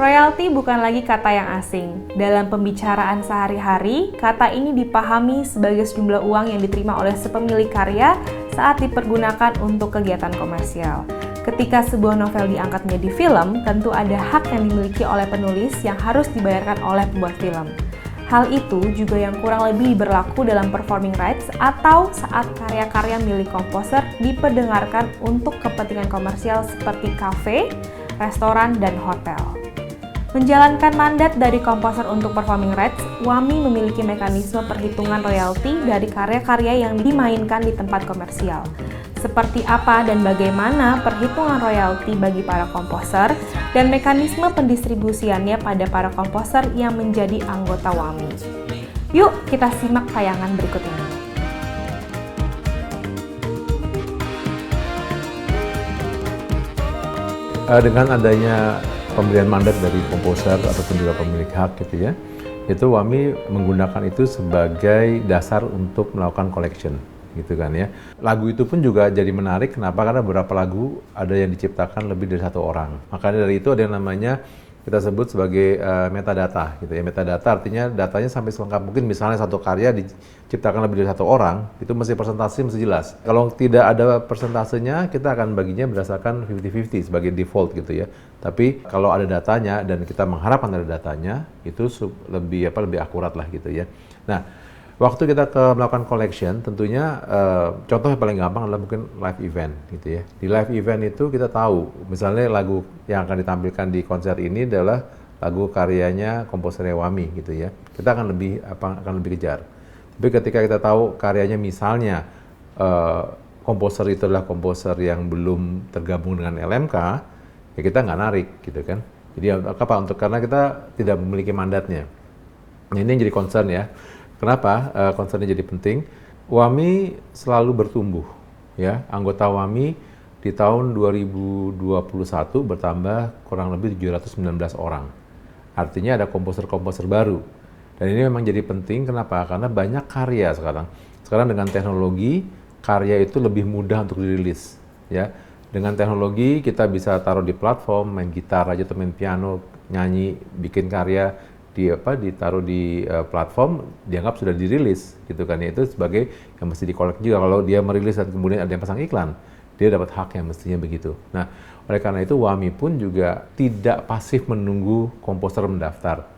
Royalti bukan lagi kata yang asing. Dalam pembicaraan sehari-hari, kata ini dipahami sebagai sejumlah uang yang diterima oleh sepemilik karya saat dipergunakan untuk kegiatan komersial. Ketika sebuah novel diangkat menjadi film, tentu ada hak yang dimiliki oleh penulis yang harus dibayarkan oleh pembuat film. Hal itu juga yang kurang lebih berlaku dalam performing rights atau saat karya-karya milik komposer diperdengarkan untuk kepentingan komersial seperti kafe, restoran, dan hotel. Menjalankan mandat dari komposer untuk performing rights, WAMI memiliki mekanisme perhitungan royalti dari karya-karya yang dimainkan di tempat komersial. Seperti apa dan bagaimana perhitungan royalti bagi para komposer dan mekanisme pendistribusiannya pada para komposer yang menjadi anggota WAMI. Yuk kita simak tayangan berikut ini. Dengan adanya pemberian mandat dari komposer ataupun juga pemilik hak gitu ya, itu WAMI menggunakan itu sebagai dasar untuk melakukan collection gitu kan ya. Lagu itu pun juga jadi menarik, kenapa? Karena beberapa lagu ada yang diciptakan lebih dari satu orang. Makanya dari itu ada yang namanya kita sebut sebagai metadata gitu ya. Metadata artinya datanya sampai selengkap mungkin, misalnya satu karya diciptakan lebih dari satu orang, itu mesti presentasi mesti jelas. Kalau tidak ada persentasenya, kita akan baginya berdasarkan 50-50 sebagai default gitu ya. Tapi kalau ada datanya dan kita mengharapkan ada datanya, itu lebih akurat lah gitu ya. Nah, waktu kita melakukan collection, tentunya contoh yang paling gampang adalah mungkin live event gitu ya. Di live event itu kita tahu, misalnya lagu yang akan ditampilkan di konser ini adalah lagu karyanya komposer WAMI gitu ya. Kita akan lebih kejar. Tapi ketika kita tahu karyanya misalnya komposer itu adalah komposer yang belum tergabung dengan LMK, ya kita nggak narik gitu kan. Jadi apa? Karena kita tidak memiliki mandatnya. Nah, ini yang jadi concern ya. Kenapa concernnya jadi penting? WAMI selalu bertumbuh, ya. Anggota WAMI di tahun 2021 bertambah kurang lebih 719 orang. Artinya ada komposer-komposer baru. Dan ini memang jadi penting, kenapa? Karena banyak karya sekarang. Sekarang dengan teknologi, karya itu lebih mudah untuk dirilis, ya. Dengan teknologi kita bisa taruh di platform, main gitar aja atau main piano, nyanyi, bikin karya, ditaruh di platform, dianggap sudah dirilis gitu kan ya. Itu sebagai yang mesti dikolek juga. Kalau dia merilis dan kemudian ada yang pasang iklan, dia dapat hak yang mestinya begitu. Nah, oleh karena itu WAMI pun juga tidak pasif menunggu komposer mendaftar.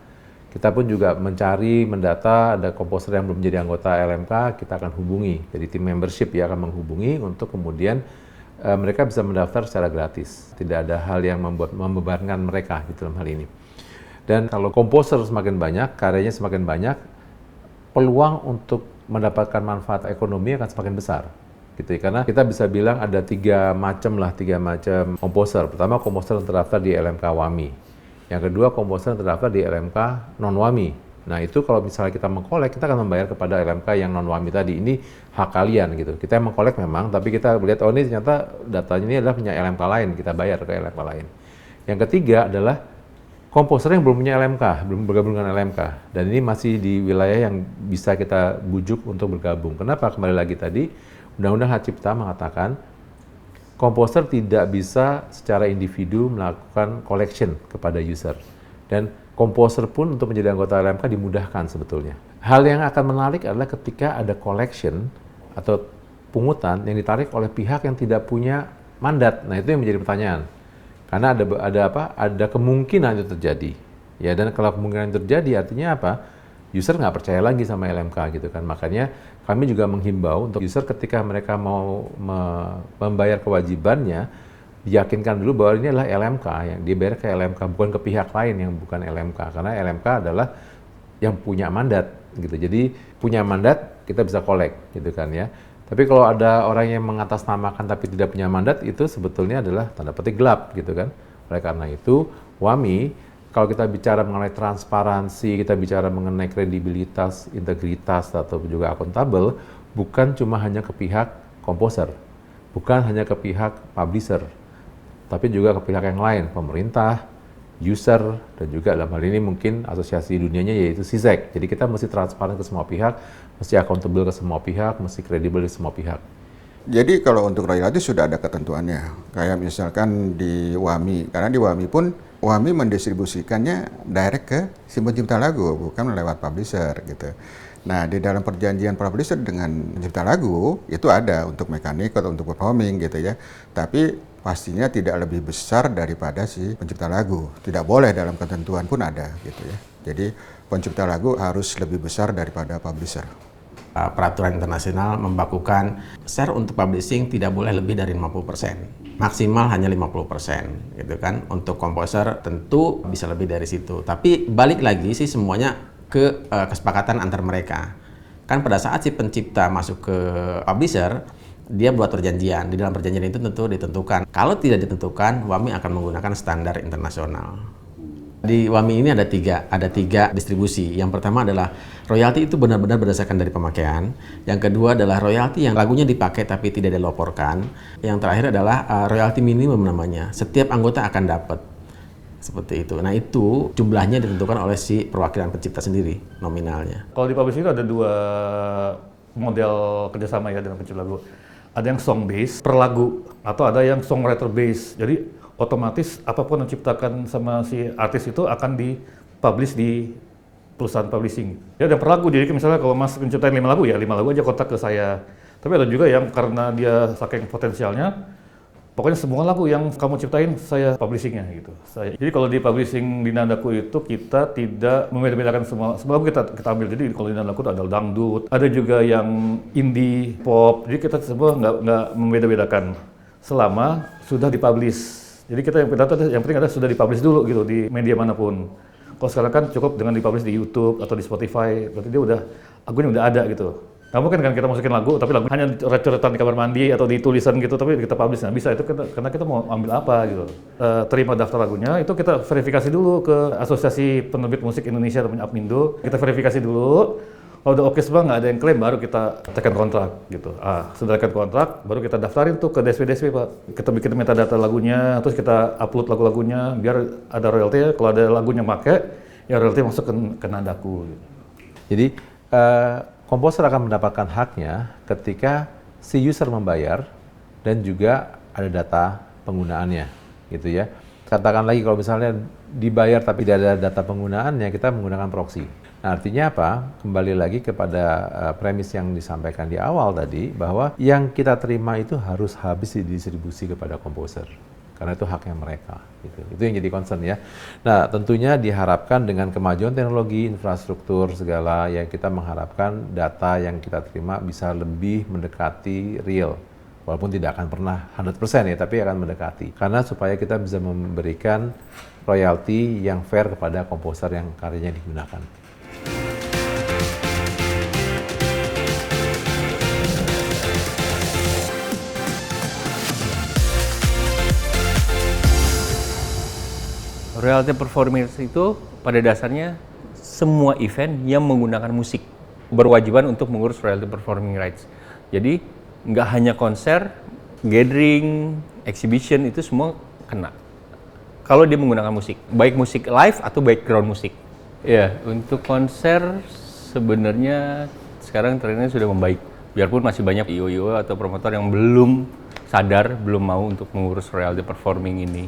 Kita pun juga mencari, mendata, ada komposer yang belum menjadi anggota LMK, kita akan hubungi. Jadi tim membership ya akan menghubungi untuk kemudian mereka bisa mendaftar secara gratis. Tidak ada hal yang membebankan mereka gitu dalam hal ini. Dan kalau komposer semakin banyak, karyanya semakin banyak, peluang untuk mendapatkan manfaat ekonomi akan semakin besar. Gitu ya. Karena kita bisa bilang ada tiga macam komposer. Pertama, komposer yang terdaftar di LMK WAMI. Yang kedua, komposer yang terdaftar di LMK non-WAMI. Nah itu kalau misalnya kita mengkolek, kita akan membayar kepada LMK yang non-WAMI tadi. Ini hak kalian gitu. Kita yang mengkolek memang, tapi kita lihat, oh ini ternyata datanya ini adalah punya LMK lain, kita bayar ke LMK lain. Yang ketiga adalah komposer yang belum punya LMK, belum bergabung dengan LMK. Dan ini masih di wilayah yang bisa kita bujuk untuk bergabung. Kenapa? Kembali lagi tadi, Undang-Undang Hak Cipta mengatakan, komposer tidak bisa secara individu melakukan collection kepada user. Dan komposer pun untuk menjadi anggota LMK dimudahkan sebetulnya. Hal yang akan menarik adalah ketika ada collection atau pungutan yang ditarik oleh pihak yang tidak punya mandat. Nah itu yang menjadi pertanyaan. Karena ada kemungkinan itu terjadi. Ya, dan kalau kemungkinan terjadi artinya apa? User nggak percaya lagi sama LMK gitu kan. Makanya kami juga menghimbau untuk user ketika mereka mau membayar kewajibannya, diyakinkan dulu bahwa ini adalah LMK yang dibayar ke LMK, bukan ke pihak lain yang bukan LMK. Karena LMK adalah yang punya mandat gitu. Jadi punya mandat kita bisa kolek gitu kan ya. Tapi kalau ada orang yang mengatasnamakan tapi tidak punya mandat, itu sebetulnya adalah tanda petik gelap gitu kan. Oleh karena itu, WAMI kalau kita bicara mengenai transparansi, kita bicara mengenai kredibilitas, integritas atau juga akuntabel, bukan cuma hanya ke pihak komposer, bukan hanya ke pihak publisher, tapi juga ke pihak yang lain, pemerintah, user, dan juga dalam hal ini mungkin asosiasi dunianya yaitu CISEC. Jadi kita mesti transparan ke semua pihak, mesti accountable ke semua pihak, mesti kredibel di semua pihak. Jadi kalau untuk royalti sudah ada ketentuannya, kayak misalkan di WAMI, karena di WAMI pun WAMI mendistribusikannya direct ke si pencipta lagu, bukan lewat publisher gitu. Nah, di dalam perjanjian publisher dengan pencipta lagu itu ada untuk mekanik atau untuk performing gitu ya. Tapi pastinya tidak lebih besar daripada si pencipta lagu. Tidak boleh, dalam ketentuan pun ada gitu ya. Jadi pencipta lagu harus lebih besar daripada publisher. Peraturan internasional membakukan share untuk publishing tidak boleh lebih dari 50%. Maksimal hanya 50% gitu kan. Untuk komposer tentu bisa lebih dari situ. Tapi balik lagi sih semuanya ke kesepakatan antar mereka. Kan pada saat si pencipta masuk ke publisher, dia buat perjanjian. Di dalam perjanjian itu tentu ditentukan. Kalau tidak ditentukan, WAMI akan menggunakan standar internasional. Di WAMI ini ada tiga distribusi. Yang pertama adalah royalti itu benar-benar berdasarkan dari pemakaian. Yang kedua adalah royalti yang lagunya dipakai tapi tidak dilaporkan. Yang terakhir adalah royalti minimum namanya. Setiap anggota akan dapat. Seperti itu. Nah itu jumlahnya ditentukan oleh si perwakilan pencipta sendiri, nominalnya. Kalau di publishing itu ada dua model kerjasama ya dengan pencipta lagu. Ada yang song based per lagu atau ada yang songwriter based. Jadi otomatis apapun yang diciptakan sama si artis itu akan dipublish di perusahaan publishing. Ya ada per lagu. Jadi misalnya kalau Mas menciptain 5 lagu ya 5 lagu aja kontak ke saya. Tapi ada juga yang karena dia saking potensialnya, pokoknya semua lagu yang kamu ciptain saya publishingnya gitu. Jadi kalau di publishing di Nadaku itu kita tidak membeda-bedakan semua lagu kita ambil. Jadi kalau di Nadaku itu ada dangdut, ada juga yang indie, pop. Jadi kita semua nggak membeda-bedakan selama sudah dipublish. Jadi kita yang penting adalah sudah dipublish dulu gitu di media manapun. Kalau sekarang kan cukup dengan dipublish di YouTube atau di Spotify, berarti dia lagunya udah ada gitu. Nggak mungkin kan kita masukin lagu, tapi lagu hanya coretan di kamar mandi atau di tulisan gitu, tapi kita publish. Nggak bisa, itu karena kita mau ambil apa gitu. Terima daftar lagunya, itu kita verifikasi dulu ke Asosiasi Penerbit Musik Indonesia atau APMINDO. Kita verifikasi dulu, kalau udah oke semua, nggak ada yang klaim, baru kita tekan kontrak gitu. Sudah tekan kontrak, baru kita daftarin tuh ke DSP, Pak. Kita bikin metadata lagunya, terus kita upload lagu-lagunya, biar ada royalty. Kalau ada lagunya make, ya royalty masuk ke Nadaku. Gitu. Jadi, komposer akan mendapatkan haknya ketika si user membayar dan juga ada data penggunaannya, gitu ya. Katakan lagi kalau misalnya dibayar tapi tidak ada data penggunaannya, kita menggunakan proxy. Nah, artinya apa? Kembali lagi kepada premis yang disampaikan di awal tadi, bahwa yang kita terima itu harus habis didistribusi kepada komposer. Karena itu haknya mereka. Gitu. Itu yang jadi concern ya. Nah, tentunya diharapkan dengan kemajuan teknologi, infrastruktur, segala, yang kita mengharapkan data yang kita terima bisa lebih mendekati real. Walaupun tidak akan pernah 100% ya, tapi akan mendekati. Karena supaya kita bisa memberikan royalti yang fair kepada komposer yang karyanya digunakan. Royalty performance itu pada dasarnya semua event yang menggunakan musik berwajiban untuk mengurus royalty performing rights. Jadi nggak hanya konser, gathering, exhibition itu semua kena. Kalau dia menggunakan musik, baik musik live atau background musik. Ya, untuk konser sebenarnya sekarang trennya sudah membaik. Biarpun masih banyak IO-IO atau promotor yang belum sadar, belum mau untuk mengurus royalty performing ini.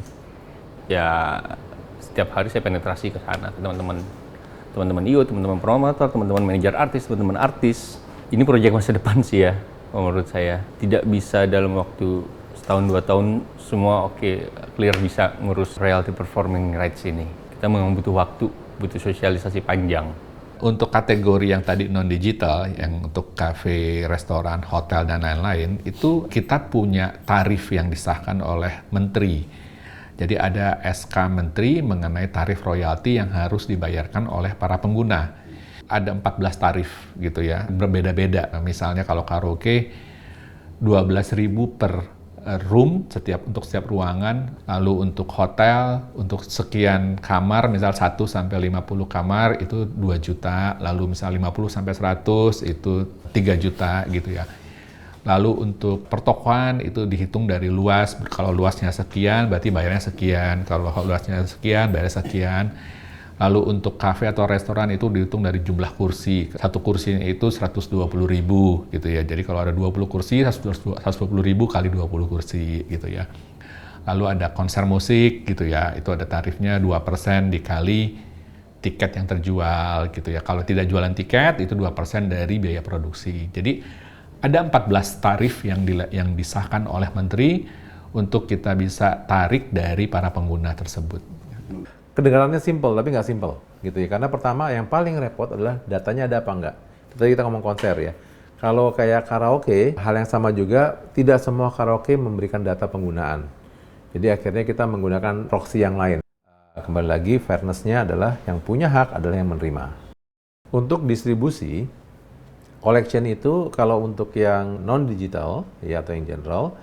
Ya, setiap hari saya penetrasi ke sana, ke teman-teman IO, teman-teman promotor, teman-teman manajer artis, teman-teman artis. Ini proyek masa depan sih ya, menurut saya. Tidak bisa dalam waktu setahun 2 tahun semua clear bisa ngurus royalty performing rights ini. Kita memang butuh waktu, butuh sosialisasi panjang. Untuk kategori yang tadi non-digital, yang untuk kafe, restoran, hotel, dan lain-lain, itu kita punya tarif yang disahkan oleh Menteri. Jadi ada SK Menteri mengenai tarif royalti yang harus dibayarkan oleh para pengguna. Ada 14 tarif gitu ya, berbeda-beda. Misalnya kalau karaoke 12.000 per room untuk setiap ruangan, lalu untuk hotel, untuk sekian kamar, misal 1 sampai 50 kamar itu 2 juta, lalu misal 50 sampai 100 itu 3 juta gitu ya. Lalu untuk pertokoan itu dihitung dari luas, kalau luasnya sekian berarti bayarnya sekian, kalau luasnya sekian bayarnya sekian. Lalu untuk kafe atau restoran itu dihitung dari jumlah kursi. Satu kursinya itu 120.000 gitu ya. Jadi kalau ada 20 kursi, 120.000 kali 20 kursi gitu ya. Lalu ada konser musik gitu ya. Itu ada tarifnya 2% dikali tiket yang terjual gitu ya. Kalau tidak jualan tiket itu 2% dari biaya produksi. Jadi ada 14 tarif yang disahkan oleh Menteri untuk kita bisa tarik dari para pengguna tersebut. Kedengarannya simple, tapi nggak simple gitu ya. Karena pertama yang paling repot adalah datanya ada apa nggak. Tadi kita ngomong konser ya. Kalau kayak karaoke, hal yang sama juga, tidak semua karaoke memberikan data penggunaan. Jadi akhirnya kita menggunakan proxy yang lain. Kembali lagi, fairness-nya adalah yang punya hak adalah yang menerima. Untuk distribusi, collection itu kalau untuk yang non-digital ya atau yang general,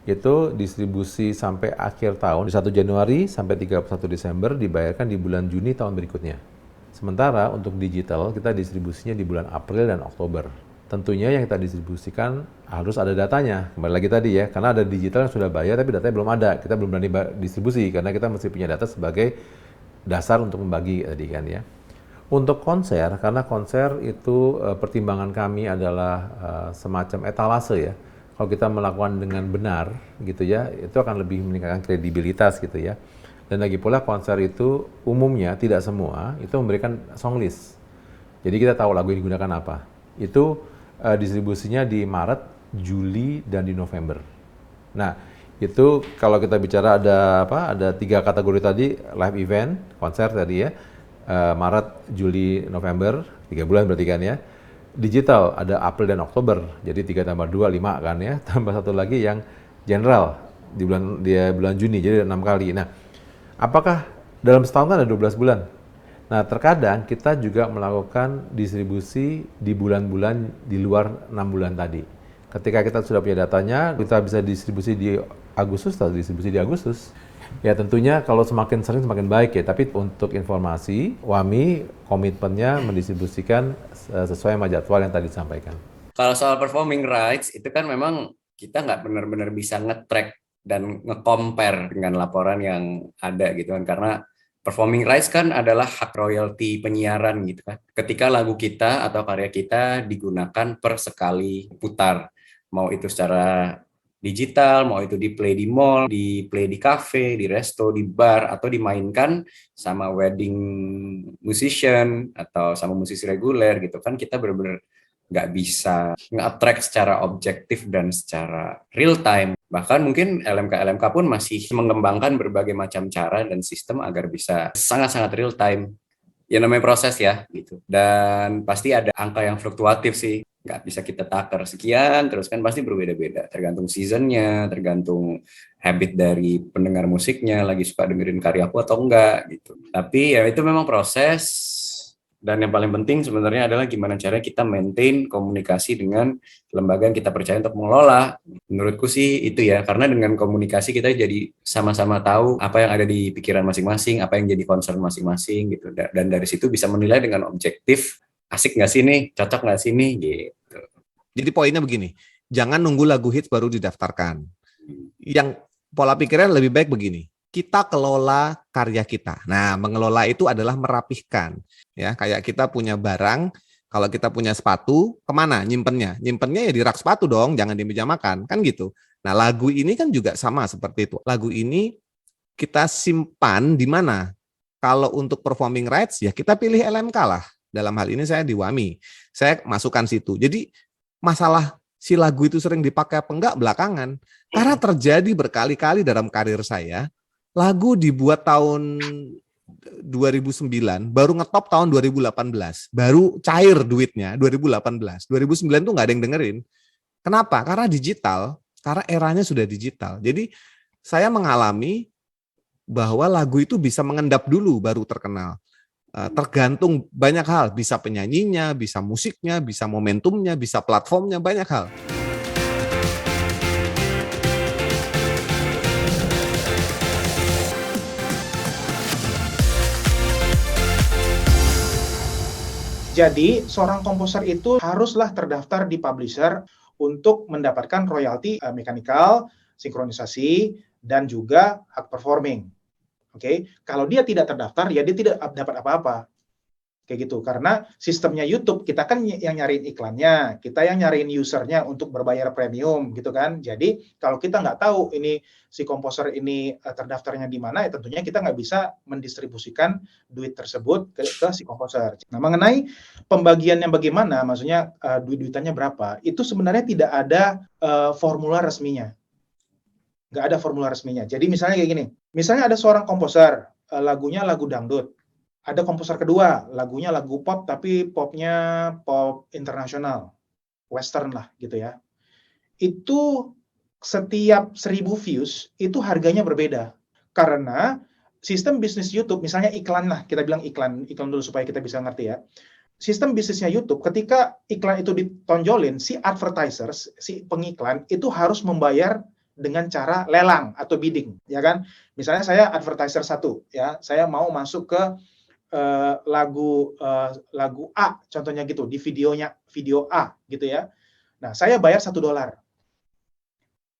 itu distribusi sampai akhir tahun, di 1 Januari sampai 31 Desember dibayarkan di bulan Juni tahun berikutnya. Sementara untuk digital, kita distribusinya di bulan April dan Oktober. Tentunya yang kita distribusikan harus ada datanya. Kembali lagi tadi ya, karena ada digital yang sudah bayar tapi datanya belum ada. Kita belum berani distribusi karena kita mesti punya data sebagai dasar untuk membagi tadi kan ya. Untuk konser, karena konser itu pertimbangan kami adalah semacam etalase ya. Kalau kita melakukan dengan benar gitu ya, itu akan lebih meningkatkan kredibilitas gitu ya. Dan lagi pula konser itu umumnya, tidak semua, itu memberikan song list. Jadi kita tahu lagu yang digunakan apa. Itu distribusinya di Maret, Juli, dan di November. Nah, itu kalau kita bicara ada 3 kategori tadi, live event, konser tadi ya, Maret, Juli, November, 3 bulan berarti kan ya. Digital ada April dan Oktober, jadi 3 tambah 2, 5 kan ya, tambah satu lagi yang general di bulan Juni, jadi 6 kali. Nah, apakah dalam setahun kan ada 12 bulan? Nah, terkadang kita juga melakukan distribusi di bulan-bulan di luar 6 bulan tadi. Ketika kita sudah punya datanya, kita bisa distribusi di Agustus atau distribusi di Agustus. Ya tentunya kalau semakin sering semakin baik ya, tapi untuk informasi, WAMI komitmennya mendistribusikan sesuai sama jadwal yang tadi disampaikan. Kalau soal performing rights, itu kan memang kita nggak benar-benar bisa nge-track dan nge-compare dengan laporan yang ada gitu kan, karena performing rights kan adalah hak royalti penyiaran gitu kan. Ketika lagu kita atau karya kita digunakan per sekali putar, mau itu secara digital, mau itu di play di mall, di play di cafe, di resto, di bar, atau dimainkan sama wedding musician atau sama musisi reguler gitu kan, kita benar-benar nggak bisa nge-attract secara objektif dan secara real time. Bahkan mungkin LMK pun masih mengembangkan berbagai macam cara dan sistem agar bisa sangat-sangat real time. Ya namanya proses ya gitu. Dan pasti ada angka yang fluktuatif sih. Nggak bisa kita takar sekian, terus kan pasti berbeda-beda. Tergantung seasonnya, tergantung habit dari pendengar musiknya, lagi suka dengerin karyaku atau enggak gitu. Tapi ya itu memang proses. Dan yang paling penting sebenarnya adalah gimana caranya kita maintain komunikasi dengan lembaga yang kita percaya untuk mengelola. Menurutku sih itu ya, karena dengan komunikasi kita jadi sama-sama tahu apa yang ada di pikiran masing-masing, apa yang jadi concern masing-masing gitu. Dan dari situ bisa menilai dengan objektif, asik nggak sih nih, cocok nggak sih nih gitu. Jadi poinnya begini, jangan nunggu lagu hits baru didaftarkan. Yang pola pikirnya lebih baik begini, kita kelola karya kita. Nah, mengelola itu adalah merapihkan. Ya, kayak kita punya barang, kalau kita punya sepatu, kemana nyimpennya? Nyimpennya ya di rak sepatu dong, jangan di meja makan, kan gitu. Nah, lagu ini kan juga sama seperti itu. Lagu ini kita simpan di mana? Kalau untuk performing rights, ya kita pilih LMK lah. Dalam hal ini saya di WAMI, saya masukkan situ. Jadi masalah si lagu itu sering dipakai apa enggak belakangan. Karena terjadi berkali-kali dalam karir saya, lagu dibuat tahun 2009, baru ngetop tahun 2018, baru cair duitnya 2018. 2009 tuh nggak ada yang dengerin. Kenapa? Karena digital, karena eranya sudah digital. Jadi saya mengalami bahwa lagu itu bisa mengendap dulu baru terkenal. Tergantung banyak hal, bisa penyanyinya, bisa musiknya, bisa momentumnya, bisa platformnya, banyak hal. Jadi, seorang komposer itu haruslah terdaftar di publisher untuk mendapatkan royalti mekanikal, sinkronisasi, dan juga hak performing. Oke, kalau dia tidak terdaftar, ya dia tidak dapat apa-apa. Kayak gitu, karena sistemnya YouTube, kita kan yang nyariin iklannya, kita yang nyariin usernya untuk berbayar premium, gitu kan. Jadi, kalau kita nggak tahu ini si komposer ini terdaftarnya di mana, ya tentunya kita nggak bisa mendistribusikan duit tersebut ke si komposer. Nah, mengenai pembagiannya bagaimana, maksudnya duit-duitannya berapa, itu sebenarnya tidak ada formula resminya. Nggak ada formula resminya. Jadi misalnya kayak gini, misalnya ada seorang komposer, lagunya lagu dangdut. Ada komposer kedua, lagunya lagu pop, tapi popnya pop internasional, western lah gitu ya. Itu setiap 1000 views, itu harganya berbeda. Karena sistem bisnis YouTube, misalnya iklan lah, kita bilang iklan dulu supaya kita bisa ngerti ya. Sistem bisnisnya YouTube, ketika iklan itu ditonjolin, si advertisers, si pengiklan, itu harus membayar dengan cara lelang atau bidding, ya kan? Misalnya saya advertiser satu, ya, saya mau masuk ke lagu A, contohnya gitu, di video A, gitu ya. Nah, saya bayar $1.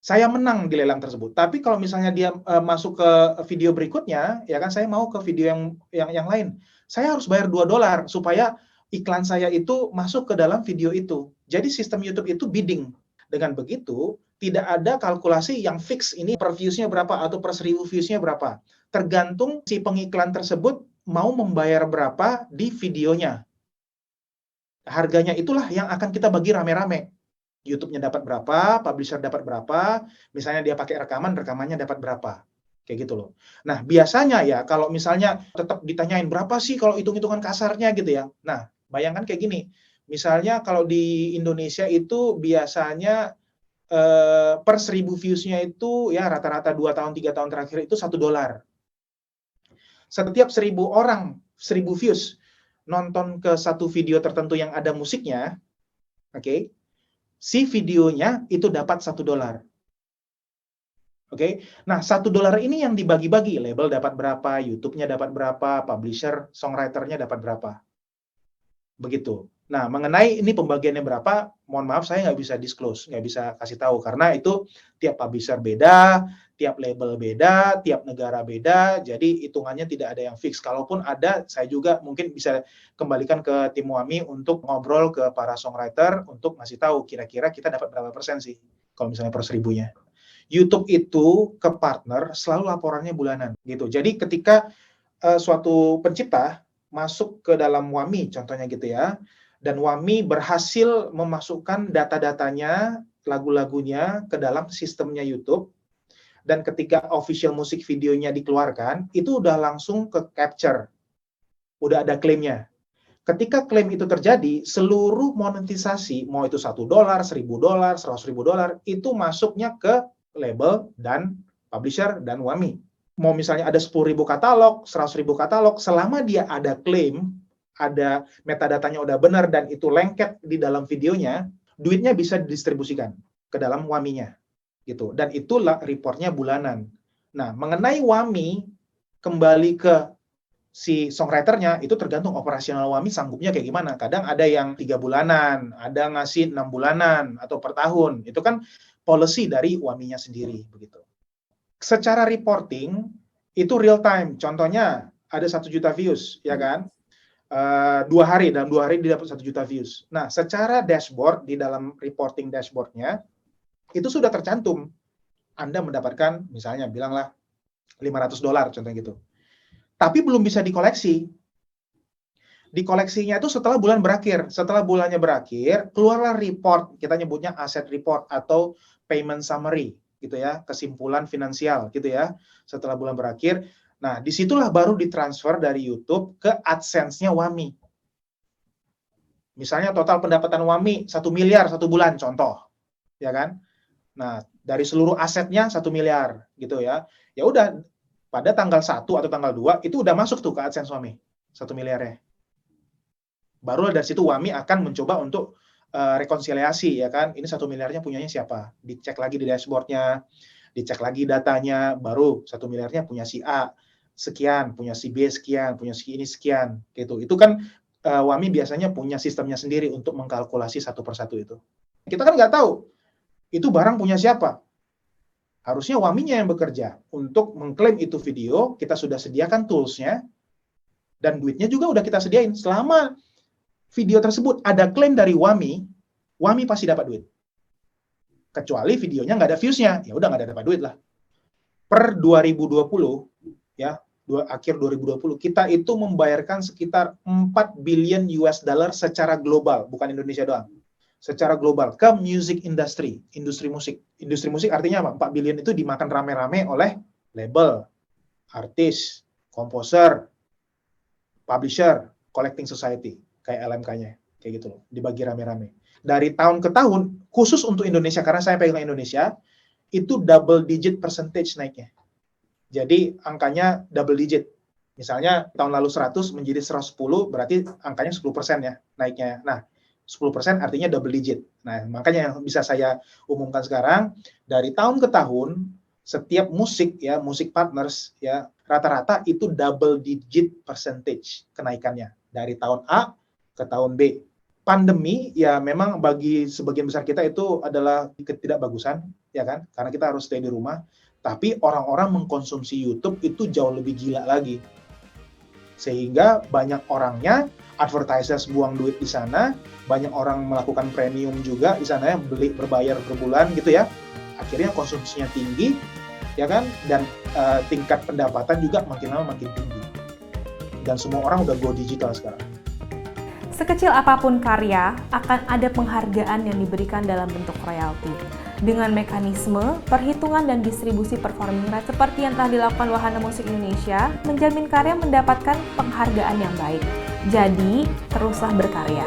Saya menang di lelang tersebut. Tapi kalau misalnya dia masuk ke video berikutnya, ya kan, saya mau ke video yang lain, saya harus bayar $2 supaya iklan saya itu masuk ke dalam video itu. Jadi sistem YouTube itu bidding. Dengan begitu, tidak ada kalkulasi yang fix ini per views-nya berapa atau per 1000 views-nya berapa. Tergantung si pengiklan tersebut mau membayar berapa di videonya. Harganya itulah yang akan kita bagi rame-rame. YouTube-nya dapat berapa, publisher dapat berapa, misalnya dia pakai rekamannya dapat berapa. Kayak gitu loh. Nah, biasanya ya kalau misalnya tetap ditanyain berapa sih kalau hitung-hitungan kasarnya gitu ya. Nah, bayangkan kayak gini. Misalnya kalau di Indonesia itu biasanya per 1000 views-nya itu ya rata-rata 2 tahun 3 tahun terakhir itu $1. Setiap 1000 orang, 1000 views nonton ke satu video tertentu yang ada musiknya, oke, si videonya itu dapat $1. Oke, nah $1 ini yang dibagi-bagi, label dapat berapa, YouTube-nya dapat berapa, publisher, songwriter-nya dapat berapa. Begitu. Nah, mengenai ini pembagiannya berapa, mohon maaf saya nggak bisa disclose, nggak bisa kasih tahu, karena itu tiap publisher beda, tiap label beda, tiap negara beda, jadi hitungannya tidak ada yang fix. Kalaupun ada, saya juga mungkin bisa kembalikan ke tim WAMI untuk ngobrol ke para songwriter, untuk ngasih tahu kira-kira kita dapat berapa persen sih, kalau misalnya per 1000-nya. YouTube itu ke partner selalu laporannya bulanan, gitu. Jadi ketika suatu pencipta masuk ke dalam WAMI, contohnya gitu ya, dan WAMI berhasil memasukkan data-datanya, lagu-lagunya ke dalam sistemnya YouTube, dan ketika official musik videonya dikeluarkan, itu udah langsung ke capture, udah ada klaimnya. Ketika klaim itu terjadi, seluruh monetisasi, mau itu $1, $1000, $100.000, itu masuknya ke label dan publisher dan WAMI. Mau misalnya ada 10.000 katalog, 100.000 katalog, selama dia ada klaim, ada metadatanya udah benar dan itu lengket di dalam videonya, duitnya bisa didistribusikan ke dalam WAMI-nya. Gitu. Dan itulah reportnya bulanan. Nah, mengenai WAMI, kembali ke si songwriter-nya, itu tergantung operasional WAMI sanggupnya kayak gimana. Kadang ada yang 3 bulanan, ada ngasih 6 bulanan, atau per tahun. Itu kan policy dari WAMI-nya sendiri. Begitu. Secara reporting, itu real time. Contohnya, ada 1 juta views, ya kan? 2 hari, dalam 2 hari dia dapat 1 juta views. Nah, secara dashboard, di dalam reporting dashboard-nya, itu sudah tercantum. Anda mendapatkan, misalnya, bilanglah $500, contohnya gitu. Tapi belum bisa dikoleksi. Dikoleksinya itu setelah bulan berakhir. Setelah bulannya berakhir, keluarlah report, kita nyebutnya asset report atau payment summary, gitu ya, kesimpulan finansial, gitu ya, setelah bulan berakhir. Nah, disitulah baru ditransfer dari YouTube ke AdSense-nya WAMI. Misalnya total pendapatan WAMI 1 miliar 1 bulan, contoh. Ya kan? Nah, dari seluruh asetnya 1 miliar, gitu ya. Ya udah, pada tanggal 1 atau tanggal 2, itu udah masuk tuh ke AdSense WAMI, 1 miliarnya. Baru dari situ WAMI akan mencoba untuk rekonsiliasi, ya kan? Ini 1 miliarnya punyanya siapa? Dicek lagi di dashboard-nya, dicek lagi datanya, baru 1 miliarnya punya si A, sekian, punya si B sekian, punya si ini sekian, gitu. Itu kan WAMI biasanya punya sistemnya sendiri untuk mengkalkulasi satu persatu itu. Kita kan nggak tahu itu barang punya siapa. Harusnya WAMI-nya yang bekerja untuk mengklaim itu video. Kita sudah sediakan tools-nya dan duitnya juga udah kita sediain. Selama video tersebut ada klaim dari WAMI, WAMI pasti dapat duit. Kecuali videonya nggak ada views-nya, ya udah nggak dapat duit lah. Per 2020, ya, akhir 2020, kita itu membayarkan sekitar 4 billion US dollar secara global, bukan Indonesia doang. Secara global ke music industry, industri musik. Industri musik artinya apa? 4 billion itu dimakan rame-rame oleh label, artis, komposer, publisher, collecting society, kayak LMK-nya, kayak gitu loh, dibagi rame-rame. Dari tahun ke tahun, khusus untuk Indonesia, karena saya pegang Indonesia, itu double digit percentage naiknya. Jadi angkanya double digit. Misalnya tahun lalu 100 menjadi 110, berarti angkanya 10% ya naiknya. Nah, 10% artinya double digit. Nah, makanya yang bisa saya umumkan sekarang, dari tahun ke tahun, setiap musik ya, musik partners ya, rata-rata itu double digit percentage kenaikannya. Dari tahun A ke tahun B. Pandemi ya memang bagi sebagian besar kita itu adalah ketidakbagusan, ya kan? Karena kita harus stay di rumah. Tapi orang-orang mengkonsumsi YouTube itu jauh lebih gila lagi. Sehingga banyak orangnya, advertisers buang duit di sana, banyak orang melakukan premium juga di sana, yang beli berbayar per bulan gitu ya. Akhirnya konsumsinya tinggi, ya kan? Dan tingkat pendapatan juga makin lama makin tinggi. Dan semua orang udah go digital sekarang. Sekecil apapun karya, akan ada penghargaan yang diberikan dalam bentuk royalti. Dengan mekanisme, perhitungan dan distribusi performing rights seperti yang telah dilakukan Wahana Musik Indonesia, menjamin karya mendapatkan penghargaan yang baik. Jadi, teruslah berkarya.